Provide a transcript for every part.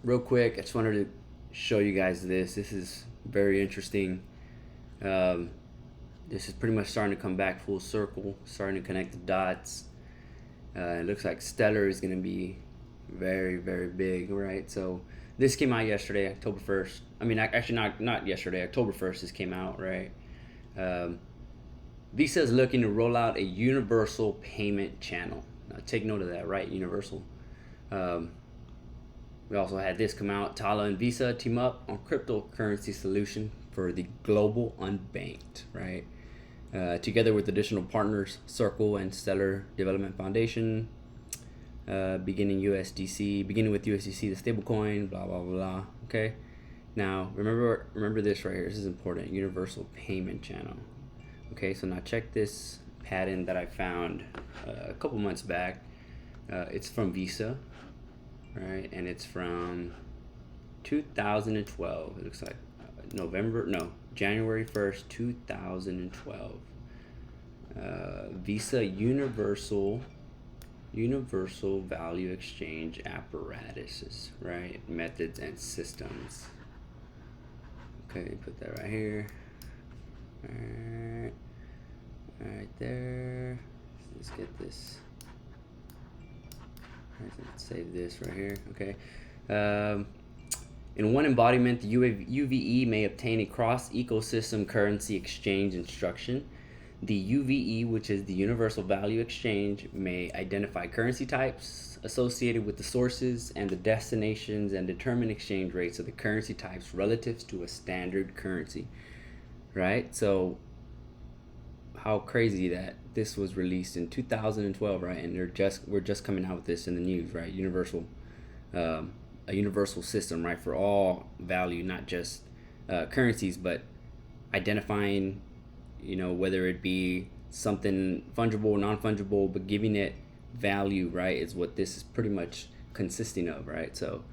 Real quick, I just wanted to show you guys this. This is very interesting. Um, this is pretty much starting to come back full circle, starting to connect the dots. It looks like Stellar is going to be very, very big, right? So this came out yesterday, October 1st. I mean, actually not yesterday, October 1st this came out, right? Um, Visa is looking to roll out a universal payment channel. Now take note of that, right? Universal. Um, We also had this come out. Tala and Visa team up on cryptocurrency solution for the global unbanked, right? Together with additional partners, Circle and Stellar Development Foundation, beginning with USDC, the stablecoin, blah blah blah. Okay, now remember this right here. This is important. Universal payment channel. Okay, so now check this patent that I found a couple months back. It's from Visa. Right, and it's from 2012. It looks like January 1st, 2012. Visa Universal Value Exchange Apparatuses, right? Methods and systems. Okay, put that right here. Alright. Right there. Let's get this. Let's save this right here. Okay. In one embodiment, the UVE may obtain a cross-ecosystem currency exchange instruction. The UVE, which is the Universal Value Exchange, may identify currency types associated with the sources and the destinations and determine exchange rates of the currency types relative to a standard currency. Right? So how crazy that this was released in 2012, right? And we're just coming out with this in the news, right? A universal system, right, for all value, not just currencies, but identifying, whether it be something fungible, non-fungible, but giving it value, right, is what this is pretty much consisting of, right? So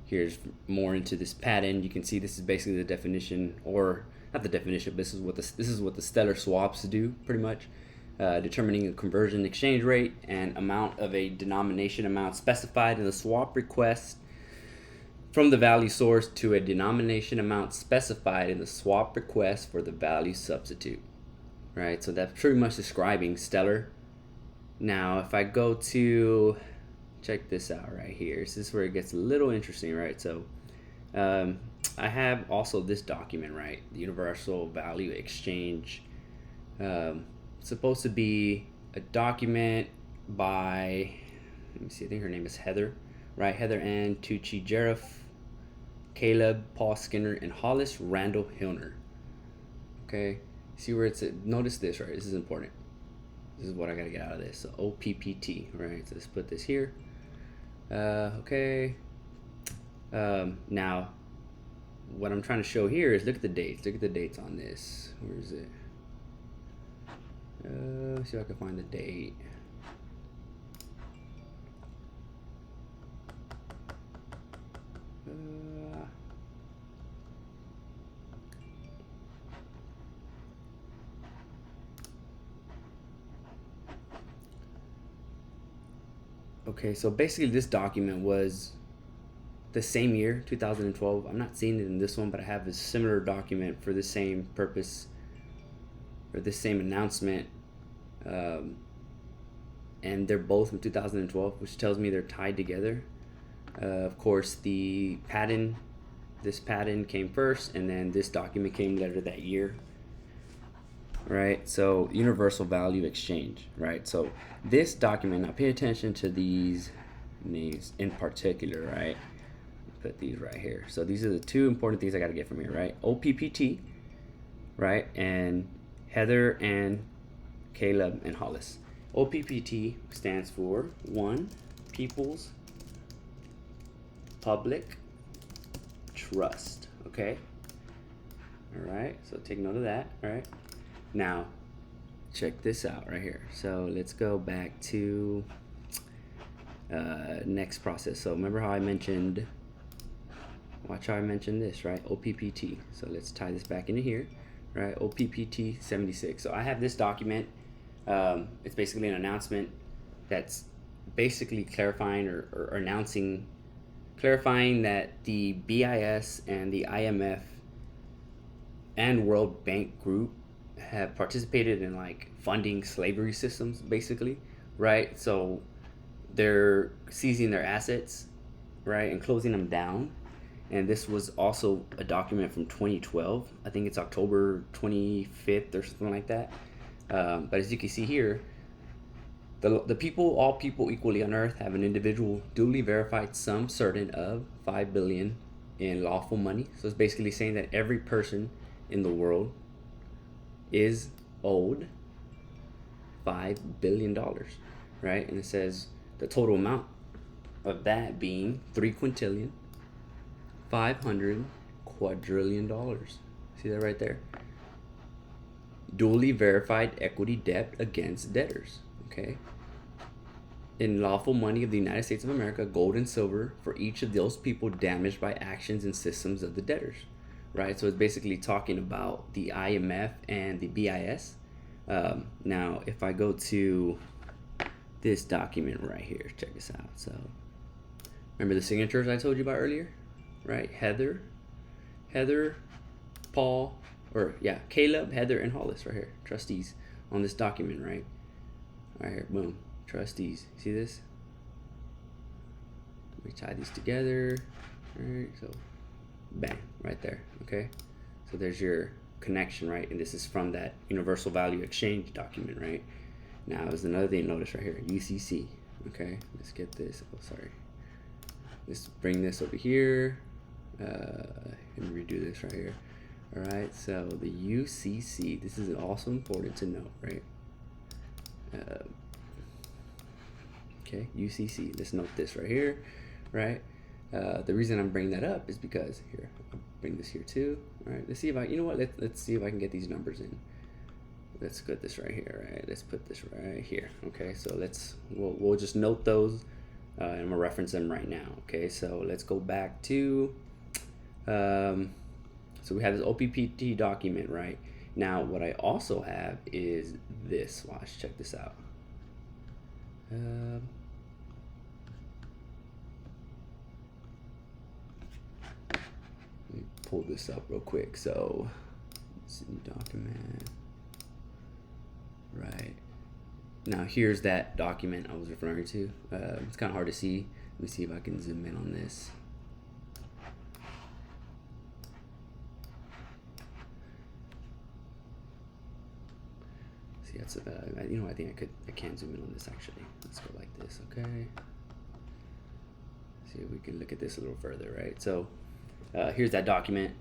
here's more into this patent. You can see this is basically the definition, or not the definition, but this is what the Stellar swaps do, pretty much. Determining a conversion exchange rate and amount of a denomination amount specified in the swap request from the value source to a denomination amount specified in the swap request for the value substitute. Right, so that's pretty much describing Stellar. Now, if I go to check this out right here, this is where it gets a little interesting, right? So I have also this document, right? The Universal Value Exchange. It's supposed to be a document by, let me see, I think her name is Heather, right? Heather Ann Tucci Jeriff, Caleb, Paul Skinner, and Hollis Randall Hilner. Okay, see where it's at? Notice this, right? This is important. This is what I gotta get out of this. So OPPT, right? So let's put this here. Okay. Now, what I'm trying to show here is look at the dates. Look at the dates on this. Where is it? See if I can find the date. Okay, so basically this document was the same year, 2012. I'm not seeing it in this one, but I have a similar document for the same purpose, or the same announcement, and they're both from 2012, which tells me they're tied together. Of course, this patent came first, and then this document came later that year. Right, so Universal Value Exchange, right? So this document, now pay attention to these names in particular, right? Put these right here. So these are the two important things I got to get from here, right? OPPT, right? And Heather and Caleb and Hollis. OPPT stands for one, People's Public Trust, okay? All right, so take note of that, all right? Now, check this out right here. So let's go back to next process. So remember how I mentioned, watch how I mentioned this, right? OPPT. So let's tie this back into here, right? OPPT 76. So I have this document. It's basically an announcement that's basically clarifying or announcing, clarifying that the BIS and the IMF and World Bank Group have participated in like funding slavery systems, basically, right? So they're seizing their assets, right, and closing them down. And this was also a document from 2012. I think it's October 25th or something like that. But as you can see here, the people, all people equally on earth, have an individual duly verified sum certain of 5 billion in lawful money. So it's basically saying that every person in the world is owed $5 billion, right? And it says the total amount of that being 3,500,000,000,000,000. See that right there? Duly verified equity debt against debtors. Okay. In lawful money of the United States of America, gold and silver for each of those people damaged by actions and systems of the debtors. Right. So it's basically talking about the IMF and the BIS. Now, if I go to this document right here, check this out. So remember the signatures I told you about earlier, right? Heather, Paul, Caleb, Heather, and Hollis right here, trustees on this document, right? Right here, boom, trustees. See this? We tie these together, right? So, bang, right there. Okay, so there's your connection, right? And this is from that Universal Value Exchange document, right? Now, there's another thing to notice right here, UCC. Okay, let's get this. Oh, sorry. Let's bring this over here. And redo this right here. All right, so the UCC, this is also important to note, right? Okay, UCC, let's note this right here, right? The reason I'm bringing that up is because, here, I'll bring this here too, all right? Let's see if I, you know what, let's see if I can get these numbers in. Let's put this right here, right? Let's put this right here, okay? So we'll just note those, and I'm gonna reference them right now, okay? So let's go back to, so we have this OPPT document, right? Now, what I also have is this. Watch, check this out. Let me pull this up real quick. So, let's see, document. Right. Now, here's that document I was referring to. It's kind of hard to see. Let me see if I can zoom in on this. That's you know, I think I can zoom in on this actually. Let's go like this, okay? See if we can look at this a little further, right? So here's that document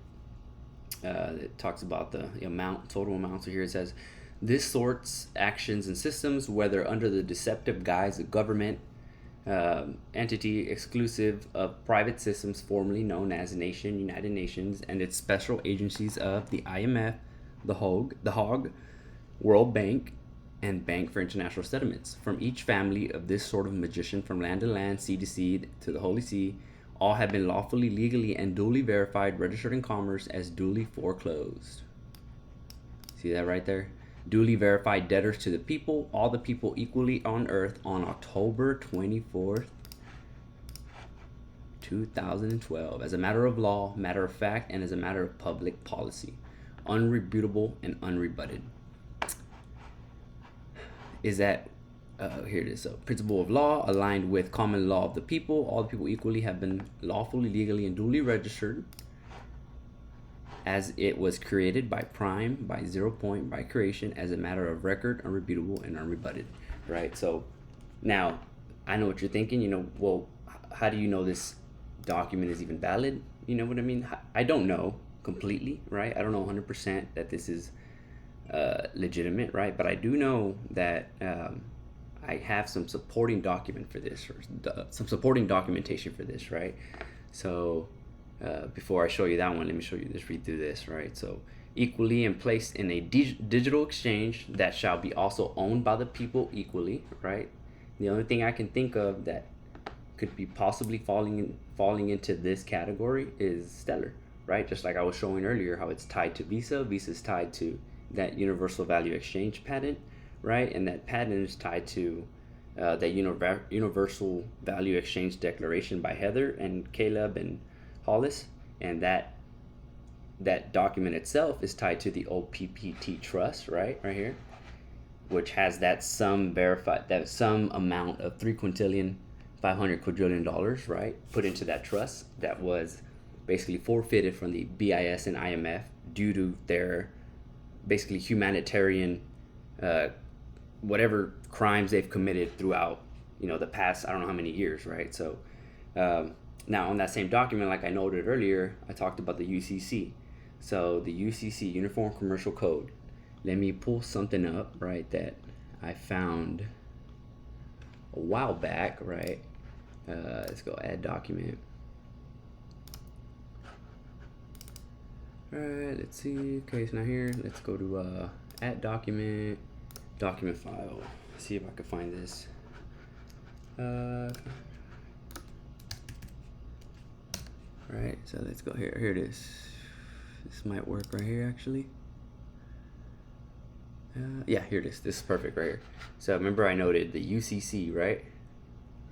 that talks about the amount, total amount. So here it says, this sorts actions and systems, whether under the deceptive guise of government entity exclusive of private systems formerly known as United Nations, and its special agencies of the IMF, the Hague, World Bank, and Bank for International Settlements. From each family of this sort of magician, from land to land, sea to sea, to the Holy See, all have been lawfully, legally, and duly verified, registered in commerce as duly foreclosed. See that right there? Duly verified debtors to the people, all the people equally on earth, on October 24th, 2012, as a matter of law, matter of fact, and as a matter of public policy, unrebutable and unrebutted. Is that, here it is, so principle of law aligned with common law of the people, all the people equally have been lawfully, legally, and duly registered as it was created by prime, by 0 point, by creation, as a matter of record, unrebutable and unrebutted, right? So now I know what you're thinking, you know, well, how do you know this document is even valid? You know what I mean? I don't know completely, right? I don't know 100% that this is legitimate, right? But I do know that I have some supporting document for this, or some supporting documentation for this, right? So before I show you that one, let me show you this, read through this, right? So equally and placed in a digital exchange that shall be also owned by the people equally, right? The only thing I can think of that could be possibly falling into this category is Stellar, right? Just like I was showing earlier, how it's tied to Visa. Visa's tied to that Universal Value Exchange patent, right? And that patent is tied to the Universal Value Exchange Declaration by Heather and Caleb and Hollis, and that document itself is tied to the OPPT trust, right here, which has that sum verified, that sum amount of $3,500,000,000,000, right, put into that trust that was basically forfeited from the BIS and IMF due to their basically humanitarian whatever crimes they've committed throughout, the past, I don't know how many years, right? So now on that same document, like I noted earlier, I talked about the UCC. So the UCC, Uniform Commercial Code. Let me pull something up, right, that I found a while back, right? Let's go add document. All right, let's see. Okay, it's not here. Let's go to add document file. See if I can find this. Right, so let's go here. Here it is. This might work right here, actually. Yeah, here it is. This is perfect right here. So remember I noted the UCC, right?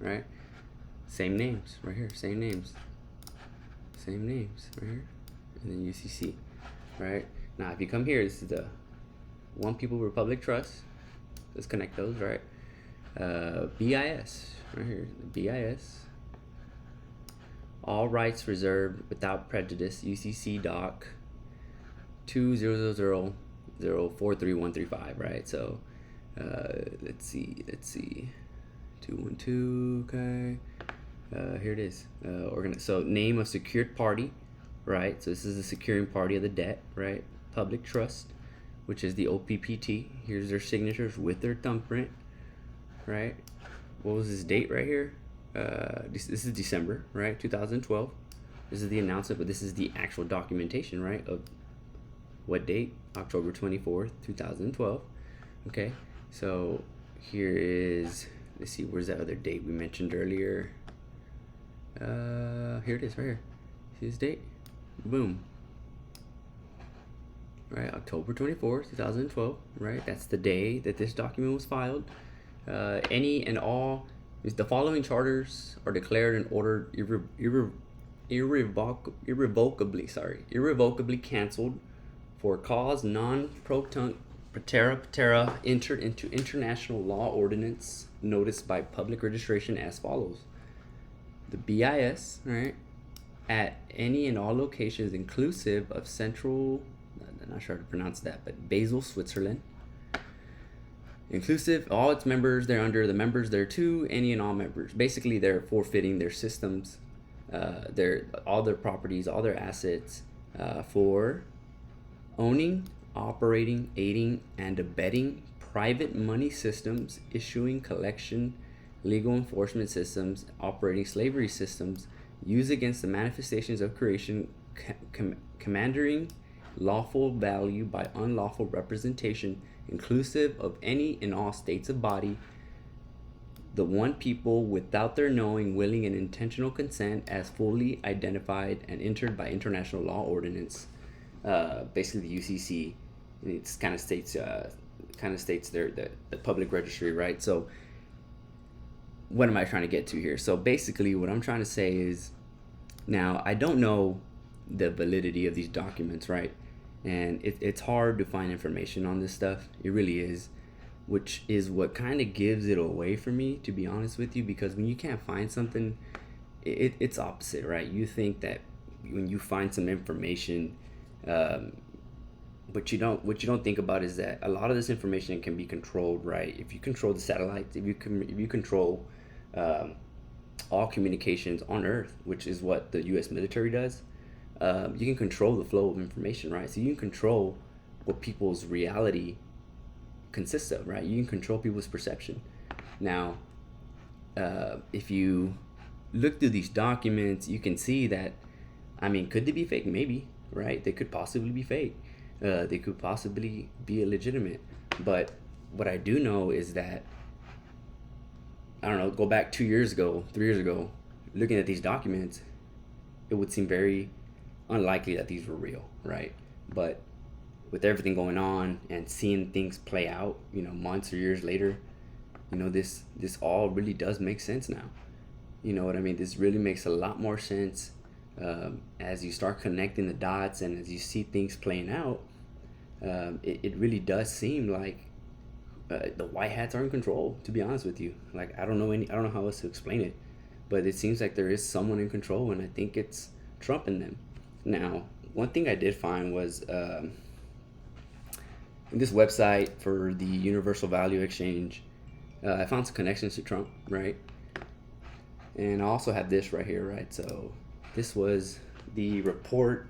Right? Same names right here. Same names right here. And then UCC, right? Now if you come here, this is the One People Republic Trust. Let's connect those, right? BIS, right here. BIS. All rights reserved without prejudice. UCC Doc 200043135, right? So let's see 212. Okay, here it is. So name of secured party, right? So this is the securing party of the debt, right? Public trust, which is the OPPT. Here's their signatures with their thumbprint, right? What was this date right here? This is December, right? 2012. This is the announcement, but this is the actual documentation, right? Of what date? October 24th, 2012. Okay, so here is, let's see, where's that other date we mentioned earlier? Here it is, right here. See this date? Boom. Right, October 24th, 2012, right? That's the day that this document was filed. Any and all, the following charters are declared and ordered irrevocably canceled for cause non-protunct patera entered into international law ordinance noticed by public registration as follows. The BIS, right, at any and all locations inclusive of central, I'm not sure how to pronounce that, but Basel, Switzerland. Inclusive, all its members, they're under the members there too, any and all members. Basically, they're forfeiting their systems, all their properties, all their assets for owning, operating, aiding, and abetting private money systems, issuing, collection, legal enforcement systems, operating slavery systems, used against the manifestations of creation, commanding lawful value by unlawful representation, inclusive of any and all states of body, the one people without their knowing, willing, and intentional consent as fully identified and entered by international law ordinance. Basically the UCC, it kind of states there the public registry, right? So what am I trying to get to here? So basically what I'm trying to say is, now I don't know the validity of these documents, right? And it's hard to find information on this stuff. It really is, which is what kind of gives it away for me, to be honest with you, because when you can't find something, it's opposite, right? You think that when you find some information, what you don't think about is that a lot of this information can be controlled, right? If you control the satellites, if you control all communications on Earth, which is what the U.S. military does, you can control the flow of information, right? So you can control what people's reality consists of, right? You can control people's perception. Now, if you look through these documents, you can see that, I mean, could they be fake? Maybe, right? They could possibly be fake. They could possibly be illegitimate. But what I do know is that, I don't know, go back 2 years ago, 3 years ago, looking at these documents, it would seem very unlikely that these were real, right? But with everything going on and seeing things play out, months or years later, you know, this all really does make sense now. You know what I mean? This really makes a lot more sense as you start connecting the dots and as you see things playing out. It really does seem like the white hats are in control. To be honest with you, like I don't know how else to explain it, but it seems like there is someone in control, and I think it's Trump in them. Now, one thing I did find was in this website for the Universal Value Exchange, I found some connections to Trump, right? And I also have this right here, right? So this was the report.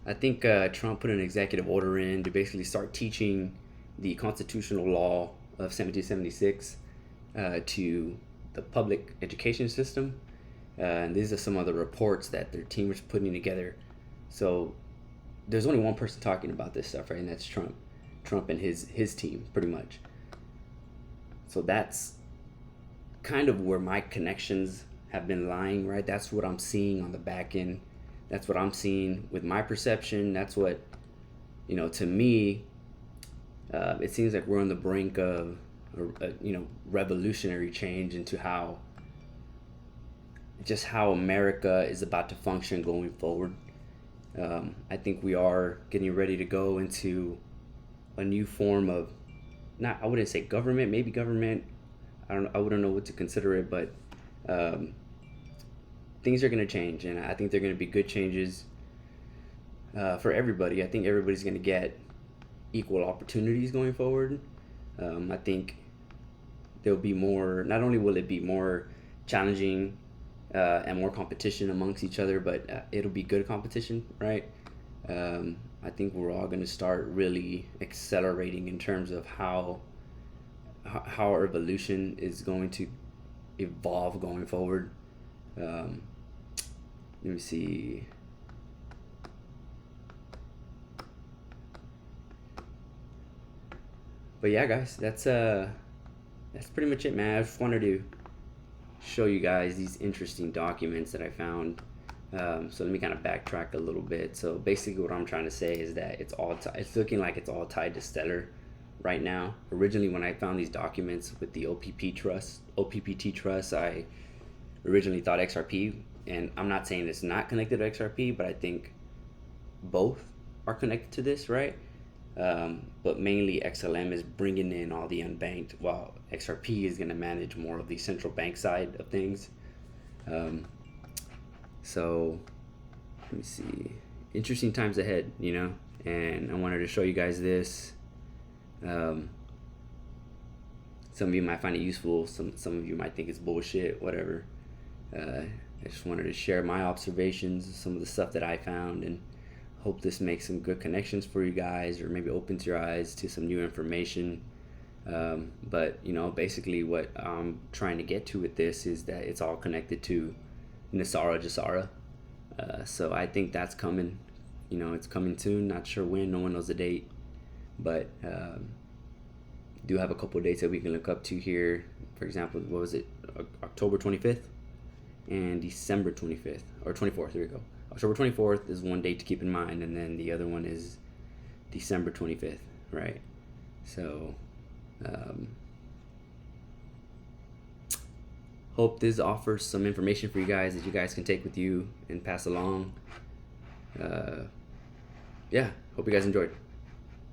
I think Trump put an executive order in to basically start teaching the constitutional law of 1776 to the public education system. And these are some of the reports that their team was putting together. So there's only one person talking about this stuff, right? And that's Trump. Trump and his team, pretty much. So that's kind of where my connections have been lying, right? That's what I'm seeing on the back end. That's what I'm seeing with my perception. That's what, you know, to me, it seems like we're on the brink of, revolutionary change into how America is about to function going forward. I think we are getting ready to go into a new form of, I wouldn't say government, maybe government. I wouldn't know what to consider it, but things are going to change, and I think they're going to be good changes for everybody. I think everybody's going to get equal opportunities going forward. I think there'll be more, not only will it be more challenging and more competition amongst each other, but it'll be good competition, right? I think we're all going to start really accelerating in terms of how our evolution is going to evolve going forward. Let me see. But yeah, guys, that's pretty much it, man. I just wanted to show you guys these interesting documents that I found. So let me kind of backtrack a little bit. So basically what I'm trying to say is that it's looking like it's all tied to Stellar right now. Originally, when I found these documents with the OPPT trust, I originally thought XRP, and I'm not saying it's not connected to XRP, but I think both are connected to this, right? But mainly XLM is bringing in all the unbanked, while XRP is going to manage more of the central bank side of things. So let me see. Interesting times ahead, you know, and I wanted to show you guys this. Some of you might find it useful. Some of you might think it's bullshit, whatever. I just wanted to share my observations, some of the stuff that I found, and hope this makes some good connections for you guys, or maybe opens your eyes to some new information. But you know, basically what I'm trying to get to with this is that it's all connected to GESARA. So I think that's coming. You know, it's coming soon. Not sure when. No one knows the date. But do have a couple of dates that we can look up to here. For example, what was it? October 25th and December 25th or 24th. There we go. October 24th is one date to keep in mind, and then the other one is December 25th, right? So hope this offers some information for you guys that you guys can take with you and pass along. Yeah, hope you guys enjoyed.